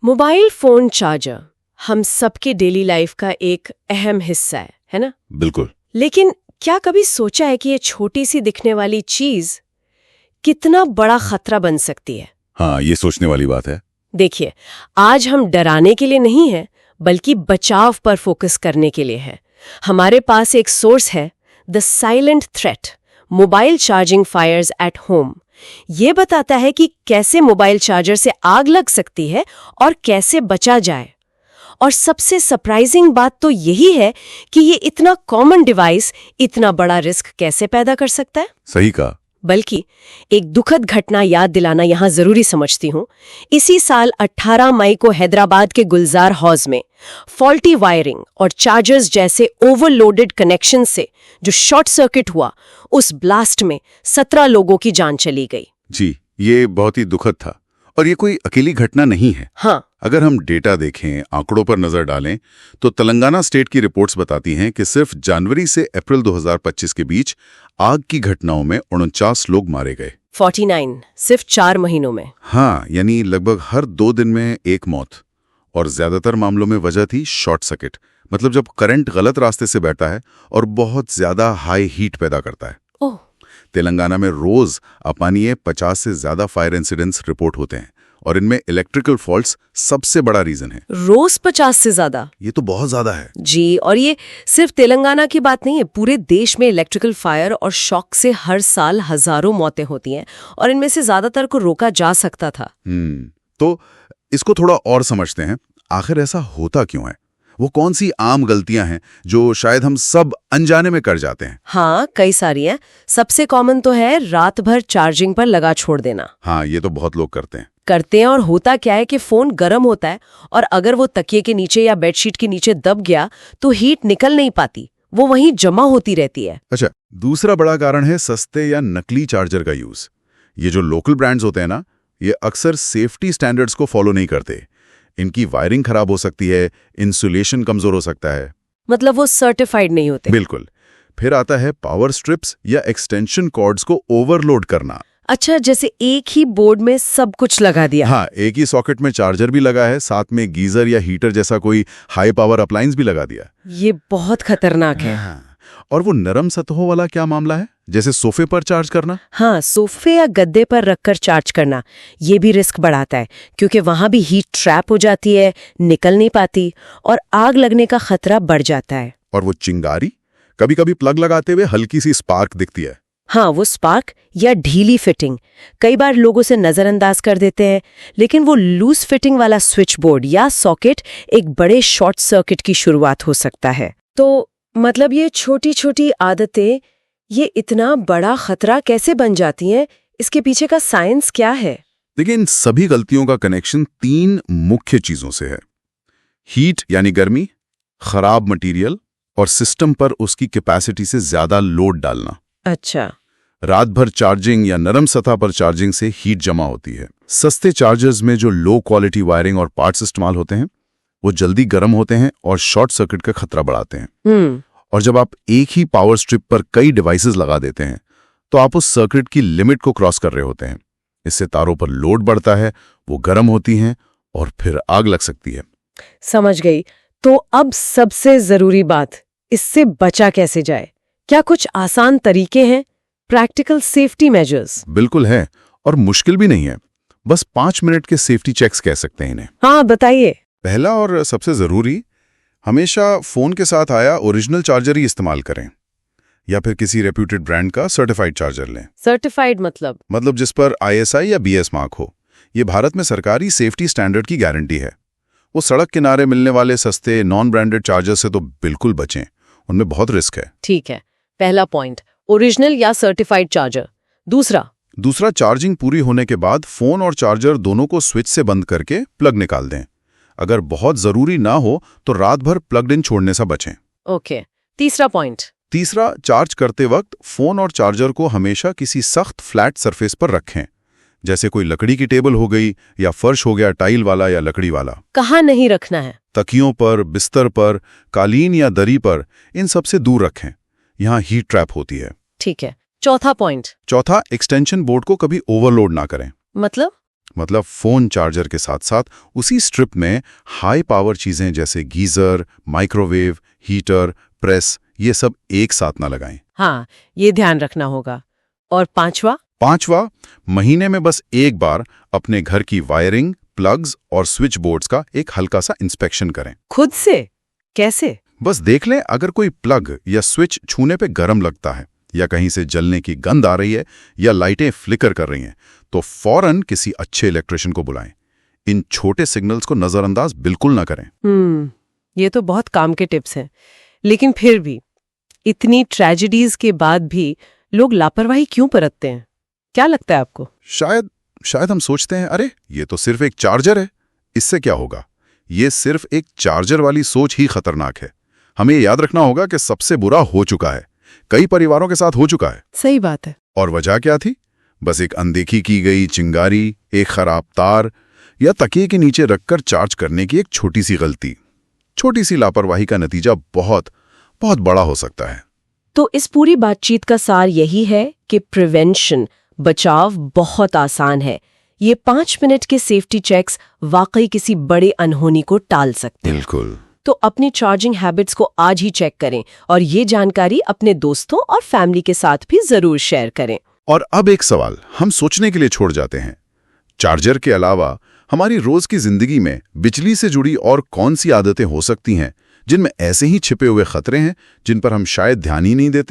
Mobile phone charger हम सबके daily life का एक अहम हिस्सा है ना? बिल्कुल। लेकिन क्या कभी सोचा है कि ये छोटी सी दिखने वाली चीज कितना बड़ा खतरा बन सकती है? हाँ, ये सोचने वाली बात है। देखिए, आज हम डराने के लिए नहीं है, बल्कि बचाव पर फोकस करने के लिए है। हमारे पास एक सोर्स है, the silent threat, mobile charging fires at home. ये बताता है कि कैसे मोबाइल चार्जर से आग लग सकती है और कैसे बचा जाए। और सबसे सरप्राइजिंग बात तो यही है कि ये इतना कॉमन डिवाइस इतना बड़ा रिस्क कैसे पैदा कर सकता है। सही कहा। बल्कि एक दुखद घटना याद दिलाना यहाँ जरूरी समझती हूँ। इसी साल 18 मई को हैदराबाद के गुलजार हाउस में फॉल्टी वायरिंग और चार्जर्स जैसे ओवरलोडेड कनेक्शन से जो शॉर्ट सर्किट हुआ, उस ब्लास्ट में 17 लोगों की जान चली गई। जी, ये बहुत ही दुखद था। और ये कोई अकेली घटना नहीं है। हाँ, अगर हम डेटा देखें, आंकड़ों पर नजर डालें, तो तेलंगाना स्टेट की रिपोर्ट्स बताती हैं कि सिर्फ जनवरी से अप्रैल 2025 के बीच आग की घटनाओं में 49 लोग मारे गए। 49 सिर्फ 4 महीनों में। हाँ, यानी लगभग हर 2 दिन में एक मौत। और ज्यादातर मामलों में वजह थी शॉर्ट सर्किट, मतलब जब करंट गलत रास्ते से बैठता है और बहुत ज्यादा हाई हीट पैदा करता है। ओह, तेलंगाना में रोज अपानीय 50 से ज्यादा फायर इंसिडेंट्स रिपोर्ट होते हैं और इनमें इलेक्ट्रिकल फॉल्ट्स सबसे बड़ा रीजन है। रोज 50 से ज्यादा? ये तो बहुत ज्यादा है जी। और ये सिर्फ तेलंगाना की बात नहीं है, पूरे देश में इलेक्ट्रिकल फायर और शॉक से हर साल हजारों मौतें होती हैं और इनमें से ज्यादातर को रोका जा सकता था। तो इसको थोड़ा और समझते हैं। आखिर ऐसा होता क्यों है? वो कौन सी आम गलतियां हैं जो शायद हम सब अनजाने में कर जाते हैं? हाँ, कई सारी हैं। सबसे कॉमन तो है रात भर चार्जिंग पर लगा छोड़ देना। हाँ, ये तो बहुत लोग करते हैं और होता क्या है कि फोन गर्म होता है और अगर वो तकिए के नीचे या बेडशीट के नीचे दब गया तो हीट निकल नहीं पाती, वो वहीं जमा होती रहती है। अच्छा, दूसरा बड़ा कारण है सस्ते या नकली चार्जर का यूज। ये जो लोकल ब्रांड्स होते हैं ना, ये अक्सर सेफ्टी स्टैंडर्ड्स को फॉलो नहीं करते। इनकी वायरिंग खराब हो सकती है, इंसुलेशन कमजोर हो सकता है, मतलब वो सर्टिफाइड नहीं होते। बिल्कुल। फिर आता है पावर स्ट्रिप्स या एक्सटेंशन कॉर्ड्स को ओवरलोड करना। अच्छा, जैसे एक ही बोर्ड में सब कुछ लगा दिया। हाँ, एक ही सॉकेट में चार्जर भी लगा है, साथ में गीजर या हीटर जैसा कोई हाई पावर अप्लायंस भी लगा दिया। ये बहुत खतरनाक है। हाँ। और वो नरम सतहों वाला क्या मामला है, जैसे सोफे पर चार्ज करना? हाँ, सोफे या गद्दे पर रखकर चार्ज करना, ये भी रिस्क बढ़ाता है क्योंकि वहां भी हीट ट्रैप हो जाती है, निकल नहीं पाती और आग लगने का खतरा बढ़ जाता है। और वो चिंगारी, कभी कभी प्लग लगाते हुए हल्की सी स्पार्क दिखती है। हाँ, वो स्पार्क या ढीली फिटिंग कई बार लोगों से नजरअंदाज कर देते हैं, लेकिन वो लूज फिटिंग वाला स्विच बोर्ड या सॉकेट एक बड़े शॉर्ट सर्किट की शुरुआत हो सकता है। तो मतलब ये छोटी छोटी आदतें ये इतना बड़ा खतरा कैसे बन जाती हैं? इसके पीछे का साइंस क्या है? देखिए, इन सभी गलतियों का कनेक्शन 3 मुख्य चीजों से है। हीट यानी गर्मी, खराब मटेरियल और सिस्टम पर उसकी कैपेसिटी से ज्यादा लोड डालना। अच्छा। रात भर चार्जिंग या नरम सतह पर चार्जिंग से हीट जमा होती है। सस्ते चार्जर्स में जो लो क्वालिटी वायरिंग और पार्ट्स इस्तेमाल होते हैं, वो जल्दी गर्म होते हैं और शॉर्ट सर्किट का खतरा बढ़ाते हैं। और जब आप एक ही पावर स्ट्रिप पर कई डिवाइसेस लगा देते हैं, तो आप उस सर्किट की लिमिट को क्रॉस कर रहे होते हैं। इससे तारों पर लोड बढ़ता है, वो गर्म होती हैं और फिर आग लग सकती है। समझ गई। तो अब सबसे जरूरी बात, इससे बचा कैसे जाए? क्या कुछ आसान तरीके हैं, प्रैक्टिकल सेफ्टी मेजर्स? बिल्कुल है, और मुश्किल भी नहीं है। बस 5 मिनट के सेफ्टी चेक्स कह सकते हैं इन्हें। हाँ, बताइए। पहला और सबसे जरूरी, हमेशा फोन के साथ आया ओरिजिनल चार्जर ही इस्तेमाल करें, या फिर किसी रेप्यूटेड ब्रांड का सर्टिफाइड चार्जर लें। सर्टिफाइड मतलब जिस पर ISI या BS मार्क हो। ये भारत में सरकारी सेफ्टी स्टैंडर्ड की गारंटी है। वो सड़क किनारे मिलने वाले सस्ते नॉन ब्रांडेड चार्जर से तो बिल्कुल बचें, उनमें बहुत रिस्क है। ठीक है, पहला पॉइंट ओरिजिनल या सर्टिफाइड चार्जर। दूसरा, चार्जिंग पूरी होने के बाद फोन और चार्जर दोनों को स्विच से बंद करके प्लग निकाल दें। अगर बहुत जरूरी ना हो तो रात भर प्लग्ड इन छोड़ने से बचें। ओके। तीसरा, चार्ज करते वक्त फोन और चार्जर को हमेशा किसी सख्त फ्लैट सरफेस पर रखें, जैसे कोई लकड़ी की टेबल हो गई या फर्श हो गया टाइल वाला या लकड़ी वाला। कहाँ नहीं रखना है? तकियों पर, बिस्तर पर, कालीन या दरी पर, इन सबसे दूर रखें। यहाँ हीट ट्रैप होती है। ठीक है। चौथा, एक्सटेंशन बोर्ड को कभी ओवरलोड ना करें। मतलब मतलब फोन चार्जर के साथ साथ उसी स्ट्रिप में हाई पावर चीजें जैसे गीजर, माइक्रोवेव, हीटर, प्रेस, ये सब एक साथ ना लगाएं। हाँ, ये ध्यान रखना होगा। और पांचवा, महीने में बस एक बार अपने घर की वायरिंग, प्लग्स और स्विच बोर्ड्स का एक हल्का सा इंस्पेक्शन करें। खुद से? कैसे? बस देख लें, अगर कोई प्लग या स्विच छूने पे गर्म लगता है या कहीं से जलने की गंध आ रही है या लाइटें फ्लिकर कर रही हैं, तो फौरन किसी अच्छे इलेक्ट्रिशियन को बुलाएं। इन छोटे सिग्नल्स को नजरअंदाज बिल्कुल ना करें। ये तो बहुत काम के टिप्स हैं। लेकिन फिर भी इतनी ट्रेजेडीज के बाद भी लोग लापरवाही क्यों बरतते हैं? क्या लगता है आपको? शायद हम सोचते हैं, अरे ये तो सिर्फ एक चार्जर है, इससे क्या होगा। ये सिर्फ एक चार्जर वाली सोच ही खतरनाक है। हमें याद रखना होगा कि सबसे बुरा हो चुका है, कई परिवारों के साथ हो चुका है। सही बात है। और वजह क्या थी? बस एक अनदेखी की गई चिंगारी, एक खराब तार या तकिए के नीचे रखकर चार्ज करने की एक छोटी सी गलती। छोटी सी लापरवाही का नतीजा बहुत बहुत बड़ा हो सकता है। तो इस पूरी बातचीत का सार यही है कि प्रिवेंशन, बचाव बहुत आसान है। ये 5 मिनट के सेफ्टी चेक्स वाकई किसी बड़े अनहोनी को टाल सकते हैं। बिल्कुल। तो अपनी चार्जिंग हैबिट्स को आज ही चेक करें और ये जानकारी अपने दोस्तों और फैमिली के साथ भी जरूर शेयर करें। और अब एक सवाल हम सोचने के लिए छोड़ जाते हैं। चार्जर के अलावा हमारी रोज की जिंदगी में बिजली से जुड़ी और कौन सी आदतें हो सकती हैं जिनमें ऐसे ही छिपे हुए खतरे हैं जिन पर हम शायद ध्यान ही नहीं देते?